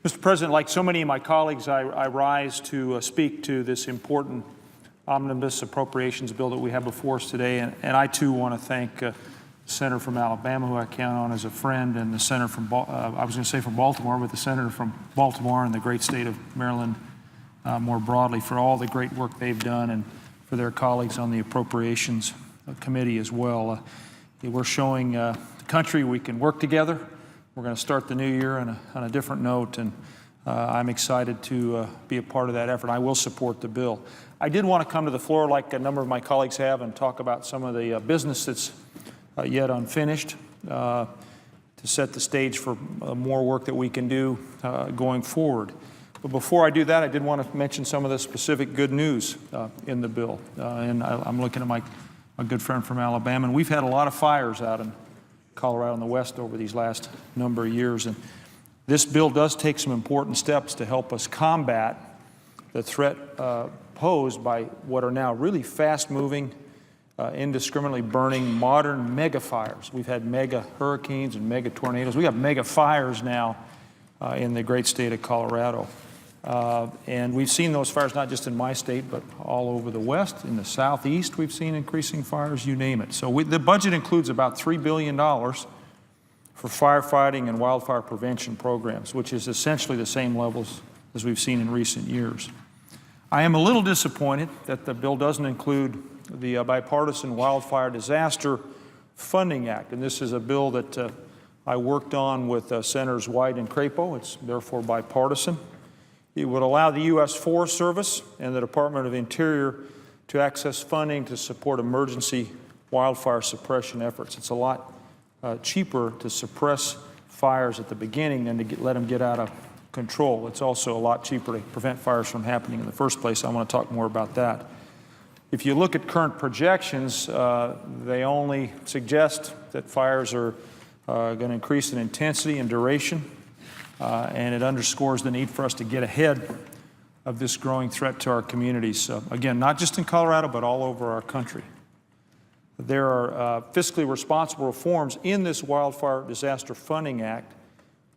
Mr. President, like so many of my colleagues, I rise to speak to this important Omnibus Appropriations bill that we have before us today. And I, too, want to thank the Senator from Alabama, who I count on as a friend, and the Senator from, I was going to say from Baltimore, but the Senator from Baltimore and the great state of Maryland more broadly for all the great work they've done, and for their colleagues on the Appropriations Committee as well. We're showing the country we can work together. We're going to start the new year on a different note, and I'm excited to be a part of that effort. I will support the bill. I did want to come to the floor, like a number of my colleagues have, and talk about some of the business that's yet unfinished to set the stage for more work that we can do going forward. But before I do that, I did want to mention some of the specific good news in the bill. And I'm looking at my good friend from Alabama, and we've had a lot of fires out in Colorado and the West over these last number of years. And this bill does take some important steps to help us combat the threat posed by what are now really fast-moving, indiscriminately burning modern mega fires. We've had mega hurricanes and mega tornadoes. We have mega fires now in the great state of Colorado. And we've seen those fires not just in my state, but all over the West. In the Southeast, we've seen increasing fires, you name it. So the budget includes about $3 billion for firefighting and wildfire prevention programs, which is essentially the same levels as we've seen in recent years. I am a little disappointed that the bill doesn't include the Bipartisan Wildfire Disaster Funding Act. And this is a bill that I worked on with Senators White and Crapo. It's therefore bipartisan. It would allow the U.S. Forest Service and the Department of the Interior to access funding to support emergency wildfire suppression efforts. It's a lot cheaper to suppress fires at the beginning than to let them get out of control. It's also a lot cheaper to prevent fires from happening in the first place. I want to talk more about that. If you look at current projections, they only suggest that fires are going to increase in intensity and duration. And it underscores the need for us to get ahead of this growing threat to our communities. Again, not just in Colorado, but all over our country. There are fiscally responsible reforms in this Wildfire Disaster Funding Act,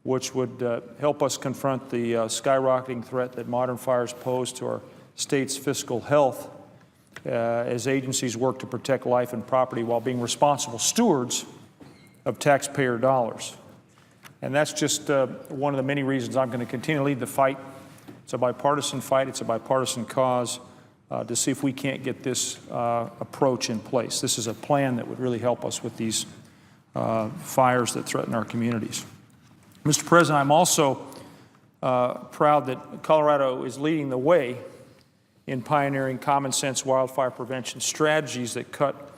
which would help us confront the skyrocketing threat that modern fires pose to our state's fiscal health as agencies work to protect life and property while being responsible stewards of taxpayer dollars. And that's just one of the many reasons I'm going to continue to lead the fight. It's a bipartisan fight. It's a bipartisan cause to see if we can't get this approach in place. This is a plan that would really help us with these fires that threaten our communities. Mr. President, I'm also proud that Colorado is leading the way in pioneering common sense wildfire prevention strategies that cut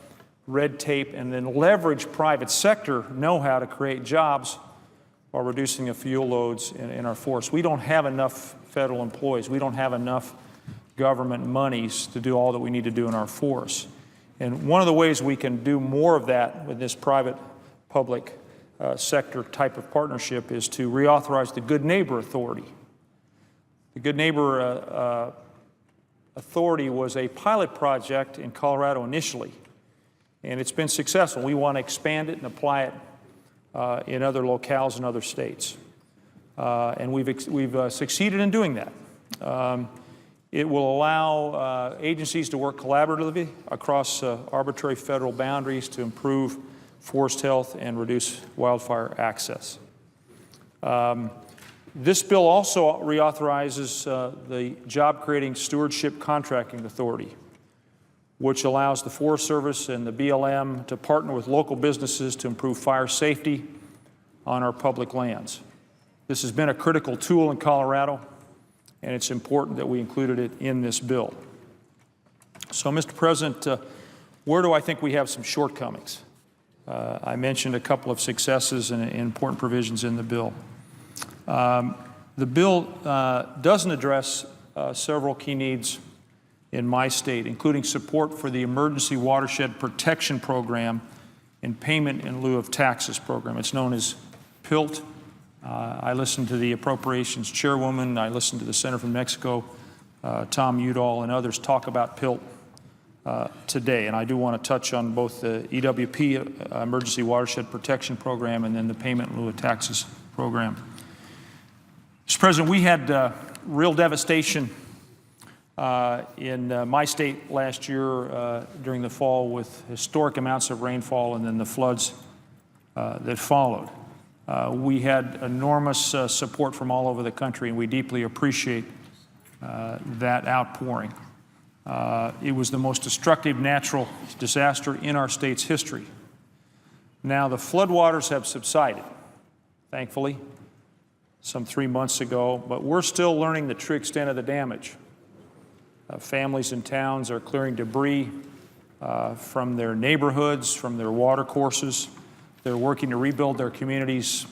red tape and then leverage private sector know-how to create jobs while reducing the fuel loads in our force. We don't have enough federal employees. We don't have enough government monies to do all that we need to do in our force. And one of the ways we can do more of that with this private-public sector type of partnership is to reauthorize the Good Neighbor Authority. The Good Neighbor Authority was a pilot project in Colorado initially, and it's been successful. We want to expand it and apply it in other locales in other states. And we've succeeded in doing that. It will allow agencies to work collaboratively across arbitrary federal boundaries to improve forest health and reduce wildfire access. This bill also reauthorizes the Job-Creating Stewardship Contracting Authority, which allows the Forest Service and the BLM to partner with local businesses to improve fire safety on our public lands. This has been a critical tool in Colorado, and it's important that we included it in this bill. So, Mr. President, where do I think we have some shortcomings? I mentioned a couple of successes and important provisions in the bill. The bill doesn't address several key needs in my state, including support for the Emergency Watershed Protection Program and Payment-In-Lieu-of-Taxes program. It's known as PILT. I listened to the Appropriations Chairwoman. I listened to the Senator from Mexico, Tom Udall, and others talk about PILT today. And I do want to touch on both the EWP, Emergency Watershed Protection Program, and then the Payment-In-Lieu-of-Taxes program. Mr. President, we had real devastation in my state last year during the fall with historic amounts of rainfall and then the floods that followed. We had enormous support from all over the country, and we deeply appreciate that outpouring. It was the most destructive natural disaster in our state's history. Now, the floodwaters have subsided, thankfully, some 3 months ago, but we're still learning the true extent of the damage. Families and towns are clearing debris from their neighborhoods, from their water courses. They're working to rebuild their communities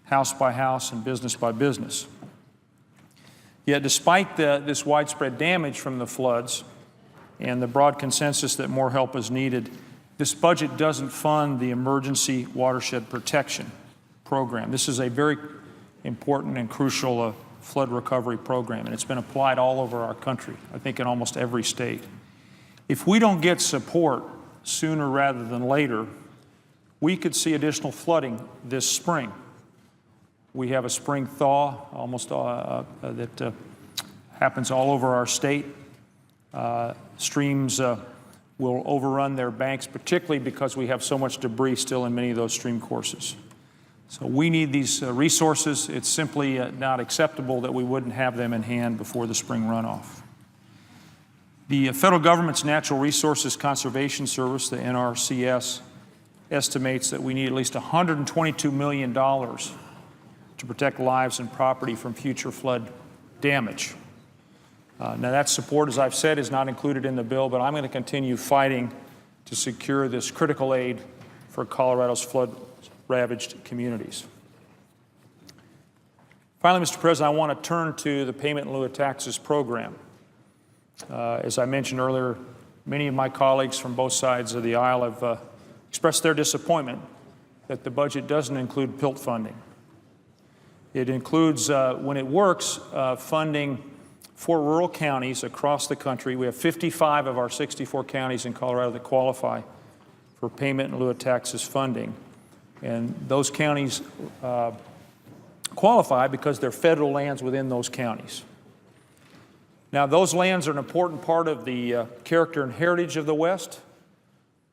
house by house and business by business. Yet despite this widespread damage from the floods and the broad consensus that more help is needed, this budget doesn't fund the Emergency Watershed Protection Program. This is a very important and crucial flood recovery program, and it's been applied all over our country, I think in almost every state. If we don't get support sooner rather than later, we could see additional flooding this spring. We have a spring thaw almost that happens all over our state. Streams will overrun their banks, particularly because we have so much debris still in many of those stream courses. So we need these resources. It's simply not acceptable that we wouldn't have them in hand before the spring runoff. The federal government's Natural Resources Conservation Service, the NRCS, estimates that we need at least $122 million to protect lives and property from future flood damage. Now that support, as I've said, is not included in the bill, but I'm going to continue fighting to secure this critical aid for Colorado's flood-ravaged communities. Finally, Mr. President, I want to turn to the Payment-In-Lieu-of-Taxes program. As I mentioned earlier, many of my colleagues from both sides of the aisle have expressed their disappointment that the budget doesn't include PILT funding. It includes, when it works, funding for rural counties across the country. We have 55 of our 64 counties in Colorado that qualify for Payment-In-Lieu-of-Taxes funding. And those counties qualify because they're federal lands within those counties. Now, those lands are an important part of the character and heritage of the West,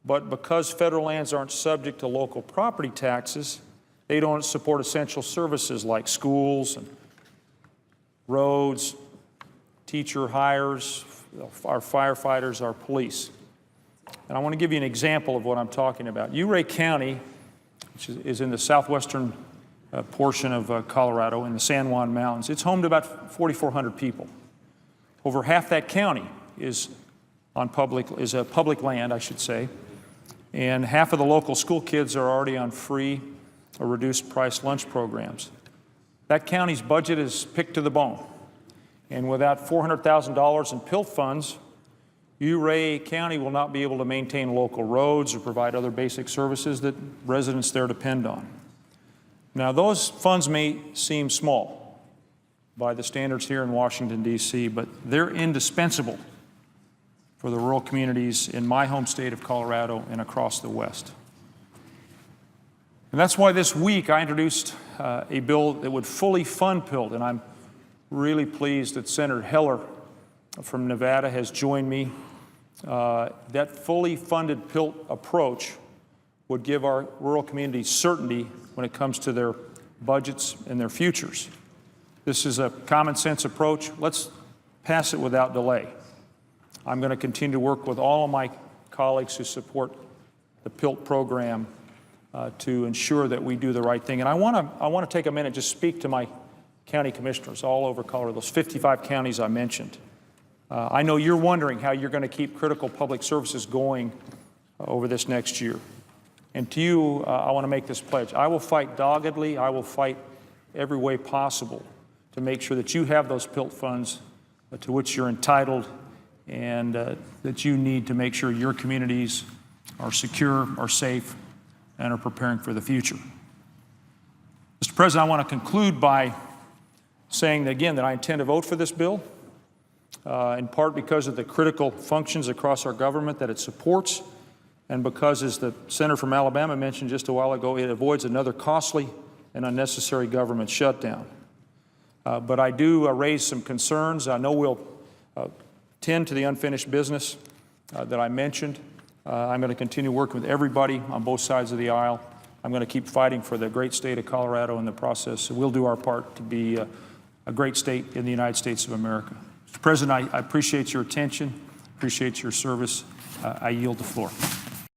but because federal lands aren't subject to local property taxes, they don't support essential services like schools and roads, teacher hires, our firefighters, our police. And I want to give you an example of what I'm talking about. Ouray County, which is in the southwestern portion of Colorado in the San Juan Mountains, it's home to about 4,400 people. Over half that county is public land, I should say, and half of the local school kids are already on free or reduced price lunch programs. That county's budget is picked to the bone, and without $400,000 in PILT funds, Ouray County will not be able to maintain local roads or provide other basic services that residents there depend on. Now, those funds may seem small by the standards here in Washington, D.C., but they're indispensable for the rural communities in my home state of Colorado and across the West. And that's why this week I introduced a bill that would fully fund PILT, and I'm really pleased that Senator Heller from Nevada has joined me. That fully funded PILT approach would give our rural communities certainty when it comes to their budgets and their futures. This is a common sense approach. Let's pass it without delay. I'm going to continue to work with all of my colleagues who support the PILT program to ensure that we do the right thing. And I want to take a minute to just speak to my county commissioners all over Colorado, those 55 counties I mentioned. I know you're wondering how you're going to keep critical public services going over this next year. And to you, I want to make this pledge. I will fight doggedly. I will fight every way possible to make sure that you have those PILT funds to which you're entitled and that you need to make sure your communities are secure, are safe, and are preparing for the future. Mr. President, I want to conclude by saying again that I intend to vote for this bill, in part because of the critical functions across our government that it supports, and because, as the senator from Alabama mentioned just a while ago, it avoids another costly and unnecessary government shutdown. But I do raise some concerns. I know we'll tend to the unfinished business that I mentioned. I'm going to continue working with everybody on both sides of the aisle. I'm going to keep fighting for the great state of Colorado in the process. So we'll do our part to be a great state in the United States of America. Mr. President, I appreciate your attention, appreciate your service. I yield the floor.